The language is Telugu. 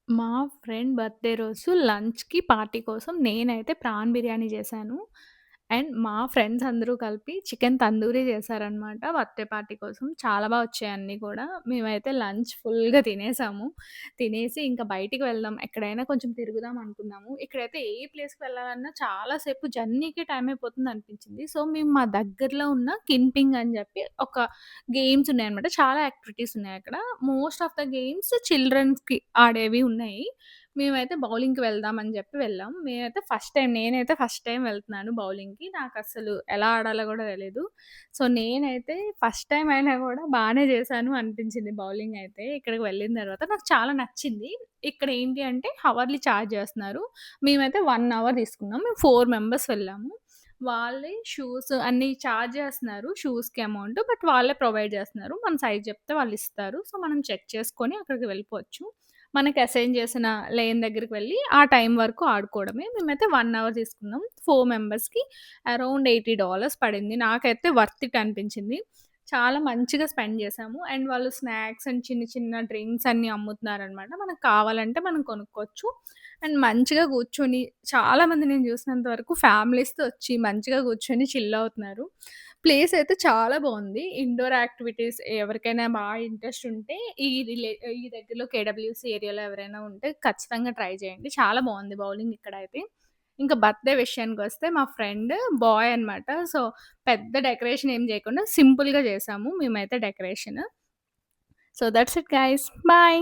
మా ఫ్రెండ్ బర్త్‌డే రోజు లంచ్‌కి పార్టీ కోసం నేనైతే ప్రాన్ బిర్యానీ చేశాను. అండ్ మా ఫ్రెండ్స్ అందరూ కలిపి చికెన్ తందూరి చేశారనమాట బర్త్‌డే పార్టీ కోసం. చాలా వచ్చాయి అన్నీ కూడా. మేమైతే లంచ్ ఫుల్‌గా తినేసాము. తినేసి ఇంకా బయటికి వెళ్దాం, ఎక్కడైనా కొంచెం తిరుగుదాం అనుకున్నాము. ఇక్కడైతే ఏ ప్లేస్‌కి వెళ్ళాలన్నా చాలా సేపు జర్నీకే టైం అయిపోతుంది అనిపించింది. సో, మేము మా దగ్గరలో ఉన్న కిన్‌పింగ్ అని చెప్పి ఒక గేమ్స్ ఉన్నాయన్నమాట. చాలా యాక్టివిటీస్ ఉన్నాయక్కడ. మోస్ట్ ఆఫ్ ద గేమ్స్ చిల్డ్రన్స్‌కి ఆడేవి ఉన్నాయి. మేమైతే బౌలింగ్‌కి వెళ్దాం అని జెప్పి వెళ్ళాం. నేనైతే ఫస్ట్ టైమ్ వెళ్తున్నాను బౌలింగ్‌కి. నాకసలు ఎలా ఆడాలో గూడా తెలీదు. సో, నేనైతే ఫస్ట్ టైమ్ అయినా గూడా బానే జేశాను అనిపించింది బౌలింగ్ అయితే. ఇక్కడికి వెళ్ళిన తర్వాత నాకు చాలా నచ్చింది. ఇక్కడ ఏంటి అంటే హవర్లీ చార్జ్ జేస్తున్నారు. మేమైతే 1 అవర్ తీసుకున్నాం. మేము 4 మెంబర్స్ వెళ్ళాము. వాళ్ళే షూస్ అన్నీ చార్జ్ జేస్తున్నారు. షూస్‌కి అమౌంట్. బట్ వాళ్ళే ప్రొవైడ్ జేస్తున్నారు. మన సైజ్ జెప్తే వాళ్ళిస్తారు. సో, మనం చెక్ చేసుకొని అక్కడికి వెళ్ళిపోవచ్చు. మనకి అసైన్ చేసిన లేన్ దగ్గరికి వెళ్లి, ఆ టైం వరకు ఆడుకోవడమే. మేమైతే 1 అవర్ తీసుకున్నాం. 4 మెంబర్స్‌కి అరౌండ్ $80 పడింది. నాకైతే వర్త్ ఇట్ అనిపించింది. చాలా మంచిగా స్పెండ్ చేశాము. అండ్ వాళ్ళు స్నాక్స్ అండ్ చిన్న చిన్న డ్రింక్స్ అన్నీ అమ్ముతున్నారనమాట. మనకు కావాలంటే మనం కొనుక్కోవచ్చు. అండ్ మంచిగా కూర్చొని చాలామంది నేను చూసినంత వరకు ఫ్యామిలీస్‌తో వచ్చి మంచిగా కూర్చొని చిల్ అవుతున్నారు. ప్లేస్ అయితే చాలా బావుంది. ఇండోర్ యాక్టివిటీస్ ఎవరికైనా బాగా ఇంట్రెస్ట్ ఉంటే ఈ దగ్గరలో కేడబ్ల్యూసీ ఏరియాలో ఎవరైనా ఉంటే ఖచ్చితంగా ట్రై చేయండి. చాలా బావుంది బౌలింగ్ ఇక్కడైతే. ఇంకా బర్త్‌డే విషయానికొస్తే మా ఫ్రెండ్ బాయ్ అనమాట. సో, పెద్ద డెకరేషన్ ఏం చేయకుండా సింపుల్‌గా చేశాము మేమైతే decoration. So, that's it guys. Bye.